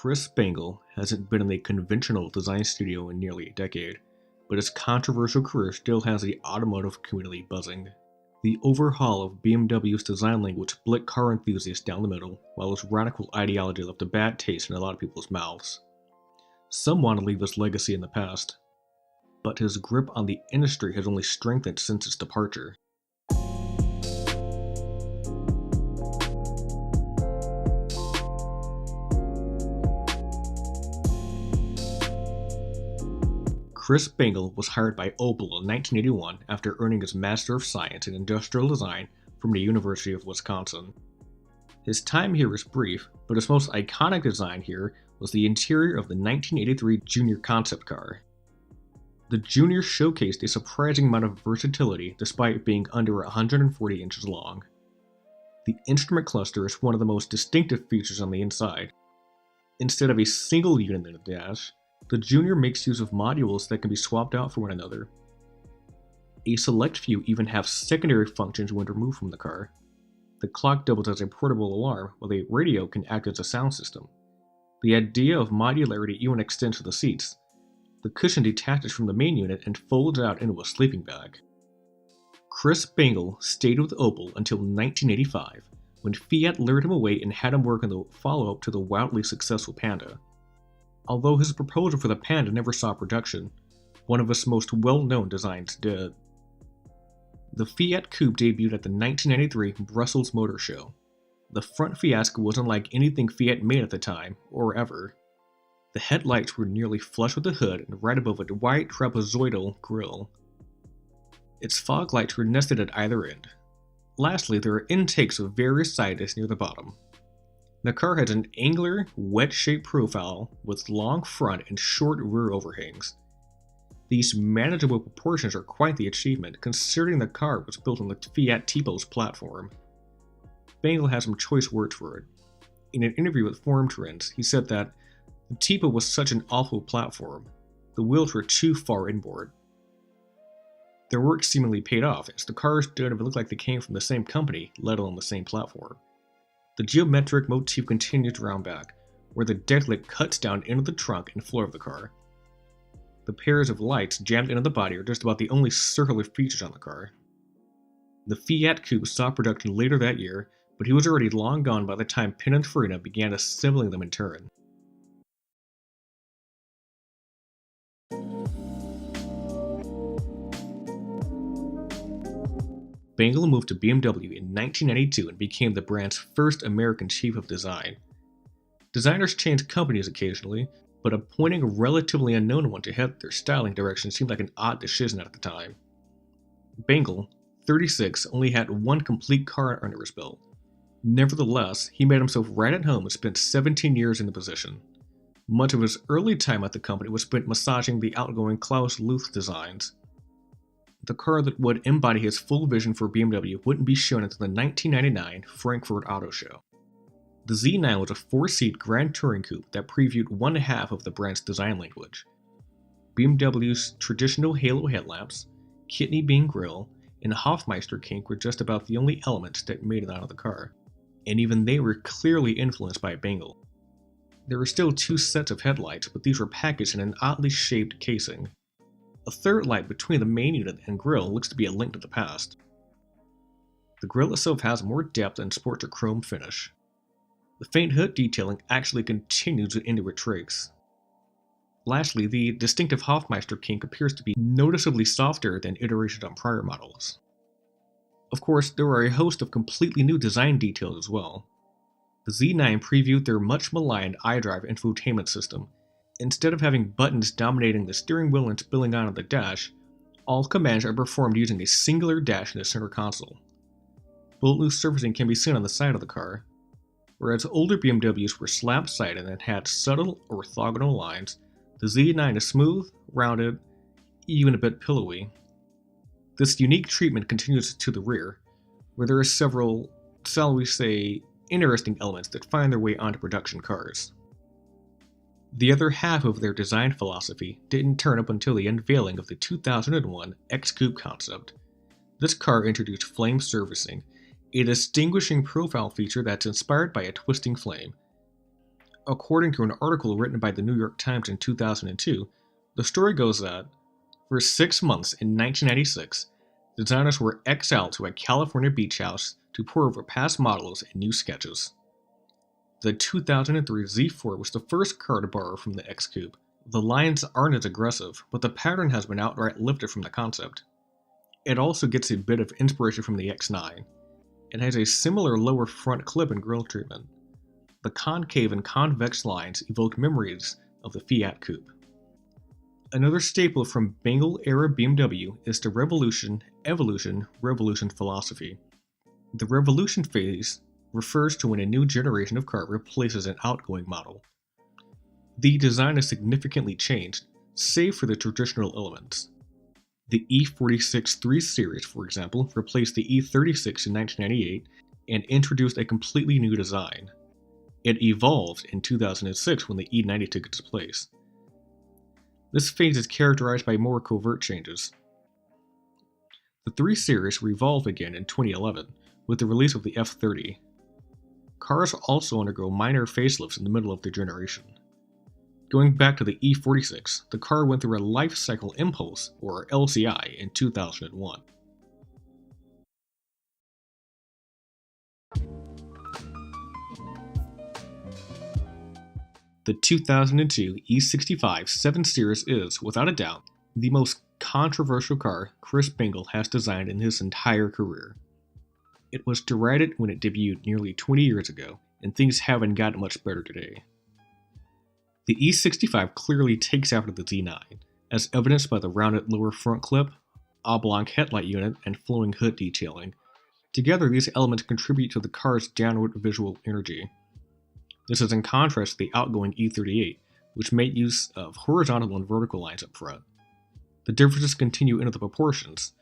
Chris Bangle hasn't been in a conventional design studio in nearly a decade, but his controversial career still has the automotive community buzzing. The overhaul of BMW's design language split car enthusiasts down the middle, while his radical ideology left a bad taste in a lot of people's mouths. Some want to leave his legacy in the past, but his grip on the industry has only strengthened since its departure. Chris Bangle was hired by Opel in 1981 after earning his Master of Science in Industrial Design from the University of Wisconsin. His time here was brief, but his most iconic design here was the interior of the 1983 Junior concept car. The Junior showcased a surprising amount of versatility despite being under 140 inches long. The instrument cluster is one of the most distinctive features on the inside. Instead of a single unit in the dash, the Junior makes use of modules that can be swapped out for one another. A select few even have secondary functions when removed from the car. The clock doubles as a portable alarm, while a radio can act as a sound system. The idea of modularity even extends to the seats. The cushion detaches from the main unit and folds out into a sleeping bag. Chris Bangle stayed with Opel until 1985, when Fiat lured him away and had him work on the follow-up to the wildly successful Panda. Although his proposal for the Panda never saw production, one of his most well-known designs did. The Fiat Coupe debuted at the 1993 Brussels Motor Show. The front fiasco was unlike anything Fiat made at the time, or ever. The headlights were nearly flush with the hood and right above a wide trapezoidal grille. Its fog lights were nested at either end. Lastly, there are intakes of various sizes near the bottom. The car has an angular, wedge-shaped profile with long front and short rear overhangs. These manageable proportions are quite the achievement, considering the car was built on the Fiat Tipo's platform. Bangle has some choice words for it. In an interview with Forum Trends, he said that the Tipo was such an awful platform. The wheels were too far inboard. Their work seemingly paid off, as the cars don't even look like they came from the same company, let alone the same platform. The geometric motif continues around back, where the deck lid cuts down into the trunk and floor of the car. The pairs of lights jammed into the body are just about the only circular features on the car. The Fiat Coupe saw production later that year, but he was already long gone by the time Pininfarina began assembling them in Turin. Bangle moved to BMW in 1992 and became the brand's first American chief of design. Designers changed companies occasionally, but appointing a relatively unknown one to head their styling direction seemed like an odd decision at the time. Bangle, 36, only had one complete car under his belt. Nevertheless, he made himself right at home and spent 17 years in the position. Much of his early time at the company was spent massaging the outgoing Klaus Luth designs. The car that would embody his full vision for BMW wouldn't be shown until the 1999 Frankfurt Auto Show. The Z9 was a 4-seat Grand Touring coupe that previewed one half of the brand's design language. BMW's traditional halo headlamps, kidney bean grille, and Hofmeister kink were just about the only elements that made it out of the car, and even they were clearly influenced by Bangle. There were still two sets of headlights, but these were packaged in an oddly shaped casing. A third light between the main unit and grille looks to be a link to the past. The grille itself has more depth and sports a chrome finish. The faint hood detailing actually continues into its tricks. Lastly, the distinctive Hofmeister kink appears to be noticeably softer than iterations on prior models. Of course, there are a host of completely new design details as well. The Z9 previewed their much maligned iDrive infotainment system. Instead of having buttons dominating the steering wheel and spilling onto the dash, all commands are performed using a singular dash in the center console. Bullet surfacing can be seen on the side of the car. Whereas older BMWs were slab-sided and had subtle orthogonal lines, the Z9 is smooth, rounded, even a bit pillowy. This unique treatment continues to the rear, where there are several, shall we say, interesting elements that find their way onto production cars. The other half of their design philosophy didn't turn up until the unveiling of the 2001 X-Coupe concept. This car introduced flame surfacing, a distinguishing profile feature that's inspired by a twisting flame. According to an article written by the New York Times in 2002, the story goes that, for 6 months in 1996, designers were exiled to a California beach house to pour over past models and new sketches. The 2003 Z4 was the first car to borrow from the X Coupe. The lines aren't as aggressive, but the pattern has been outright lifted from the concept. It also gets a bit of inspiration from the X9. It has a similar lower front clip and grille treatment. The concave and convex lines evoke memories of the Fiat Coupe. Another staple from Bangle-era BMW is the revolution, evolution, revolution philosophy. The revolution phase refers to when a new generation of car replaces an outgoing model. The design is significantly changed, save for the traditional elements. The E46 3 Series, for example, replaced the E36 in 1998 and introduced a completely new design. It evolved in 2006 when the E90 took its place. This phase is characterized by more covert changes. The 3 Series revolved again in 2011 with the release of the F30. Cars also undergo minor facelifts in the middle of their generation. Going back to the E46, the car went through a life cycle impulse, or LCI, in 2001. The 2002 E65 7 Series is, without a doubt, the most controversial car Chris Bangle has designed in his entire career. It was derided when it debuted nearly 20 years ago, and things haven't gotten much better today. The E65 clearly takes after the Z9, as evidenced by the rounded lower front clip, oblong headlight unit, and flowing hood detailing. Together, these elements contribute to the car's downward visual energy. This is in contrast to the outgoing E38, which made use of horizontal and vertical lines up front. The differences continue into the proportions.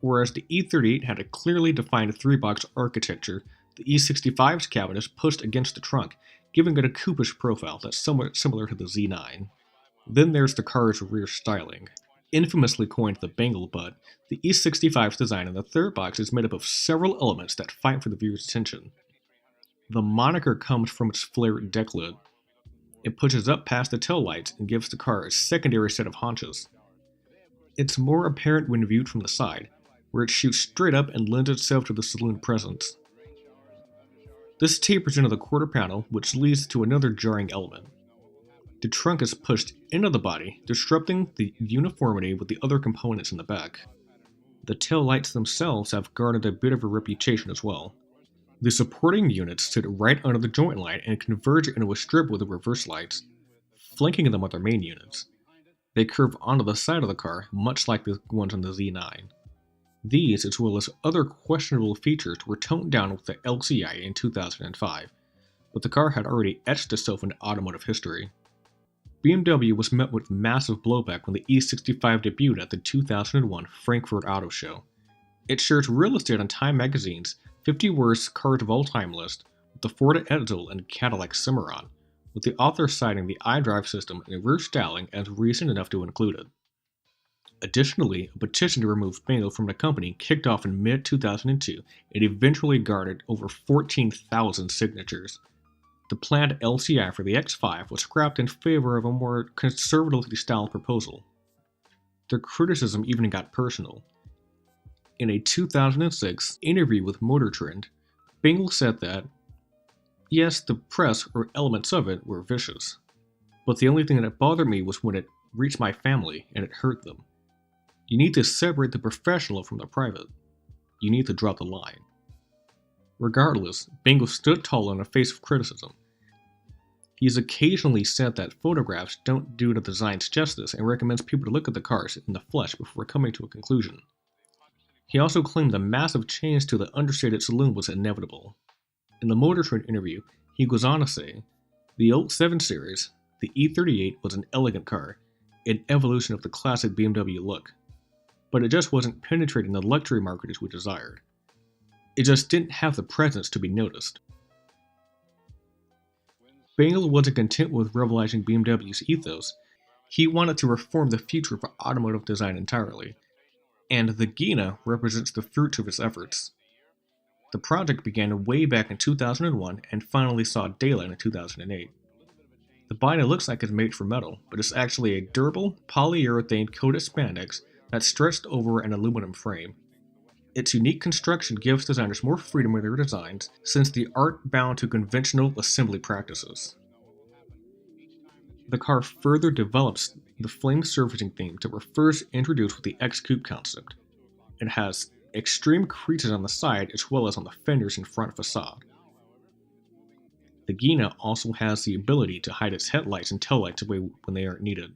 Whereas the E38 had a clearly defined 3-box architecture, the E65's cabin is pushed against the trunk, giving it a coupish profile that's somewhat similar to the Z9. Then there's the car's rear styling. Infamously coined the Bangle butt, the E65's design in the third box is made up of several elements that fight for the viewer's attention. The moniker comes from its flared deck lid. It pushes up past the taillights and gives the car a secondary set of haunches. It's more apparent when viewed from the side, where it shoots straight up and lends itself to the saloon presence. This tapers into the quarter panel, which leads to another jarring element. The trunk is pushed into the body, disrupting the uniformity with the other components in the back. The taillights themselves have garnered a bit of a reputation as well. The supporting units sit right under the joint line and converge into a strip with the reverse lights, flanking them with their main units. They curve onto the side of the car, much like the ones on the Z9. These, as well as other questionable features, were toned down with the LCI in 2005, but the car had already etched itself into automotive history. BMW was met with massive blowback when the E65 debuted at the 2001 Frankfurt Auto Show. It shares real estate on Time magazine's 50 Worst Cars of All Time list with the Ford Edsel and Cadillac Cimarron, with the author citing the iDrive system and rear styling as reason enough to include it. Additionally, a petition to remove Bangle from the company kicked off in mid-2002 and eventually garnered over 14,000 signatures. The planned LCI for the X5 was scrapped in favor of a more conservatively styled proposal. The criticism even got personal. In a 2006 interview with Motor Trend, Bangle said that, yes, the press or elements of it were vicious, but the only thing that bothered me was when it reached my family and it hurt them. You need to separate the professional from the private. You need to draw the line. Regardless, Bangle stood tall in the face of criticism. He's occasionally said that photographs don't do the designs justice and recommends people to look at the cars in the flesh before coming to a conclusion. He also claimed the massive change to the understated saloon was inevitable. In the Motor Trend interview, he goes on to say, the old 7 Series, the E38 was an elegant car, an evolution of the classic BMW look, but it just wasn't penetrating the luxury market as we desired. It just didn't have the presence to be noticed. Bangle wasn't content with revolutionizing BMW's ethos. He wanted to reform the future of automotive design entirely, and the Gina represents the fruits of his efforts. The project began way back in 2001 and finally saw daylight in 2008. The body looks like it's made from metal, but it's actually a durable polyurethane coated spandex that's stretched over an aluminum frame. Its unique construction gives designers more freedom in their designs, since they aren't bound to conventional assembly practices. The car further develops the flame surfacing theme that were first introduced with the X-Coupe concept. It has extreme creases on the side as well as on the fenders and front facade. The Gina also has the ability to hide its headlights and taillights away when they aren't needed.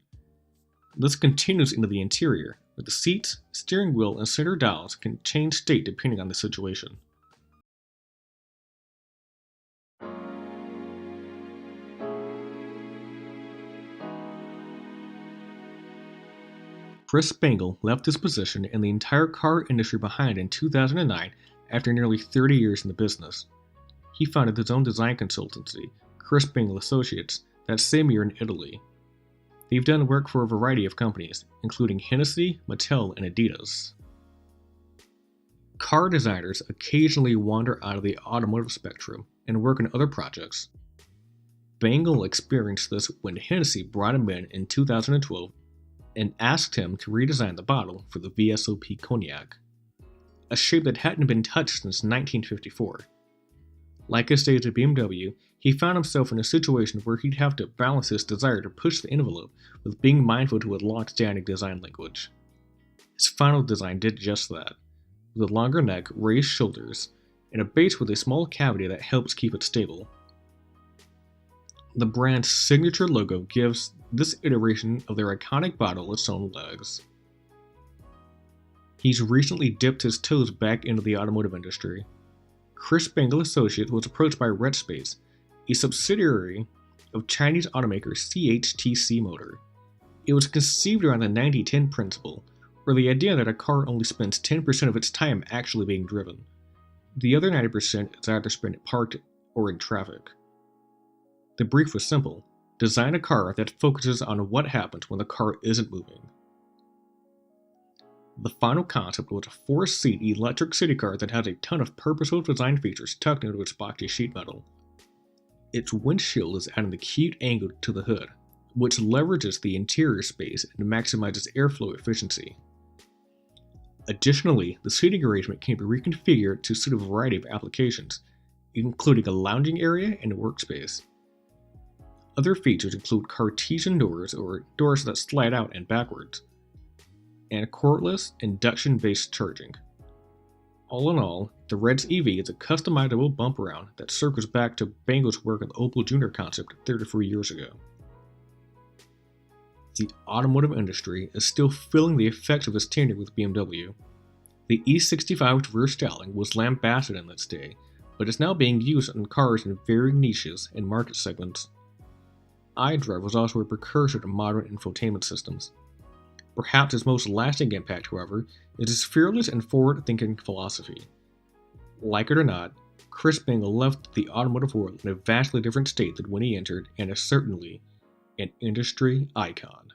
This continues into the interior, where the seats, steering wheel, and center dials can change state depending on the situation. Chris Bangle left his position and the entire car industry behind in 2009 after nearly 30 years in the business. He founded his own design consultancy, Chris Bangle Associates, that same year in Italy. They've done work for a variety of companies, including Hennessy, Mattel, and Adidas. Car designers occasionally wander out of the automotive spectrum and work on other projects. Bangle experienced this when Hennessy brought him in 2012 and asked him to redesign the bottle for the VSOP Cognac, a shape that hadn't been touched since 1954. Like his days at BMW, he found himself in a situation where he'd have to balance his desire to push the envelope with being mindful to a long-standing design language. His final design did just that, with a longer neck, raised shoulders, and a base with a small cavity that helps keep it stable. The brand's signature logo gives this iteration of their iconic bottle its own legs. He's recently dipped his toes back into the automotive industry. Chris Bangle Associates was approached by Redspace, a subsidiary of Chinese automaker CHTC Motor. It was conceived around the 90-10 principle, or the idea that a car only spends 10% of its time actually being driven. The other 90% is either spent parked or in traffic. The brief was simple: design a car that focuses on what happens when the car isn't moving. The final concept was a 4-seat electric city car that has a ton of purposeful design features tucked into its boxy sheet metal. Its windshield is at an acute angle to the hood, which leverages the interior space and maximizes airflow efficiency. Additionally, the seating arrangement can be reconfigured to suit a variety of applications, including a lounging area and a workspace. Other features include Cartesian doors, or doors that slide out and backwards, and cordless, induction-based charging. All in all, the Reds EV is a customizable bump around that circles back to Bangle's work on the Opel Jr. concept 34 years ago. The automotive industry is still feeling the effects of this tenure with BMW. The E65's rear styling was lambasted in its day, but is now being used in cars in varying niches and market segments. iDrive was also a precursor to modern infotainment systems. Perhaps his most lasting impact, however, is his fearless and forward-thinking philosophy. Like it or not, Chris Bangle left the automotive world in a vastly different state than when he entered, and is certainly an industry icon.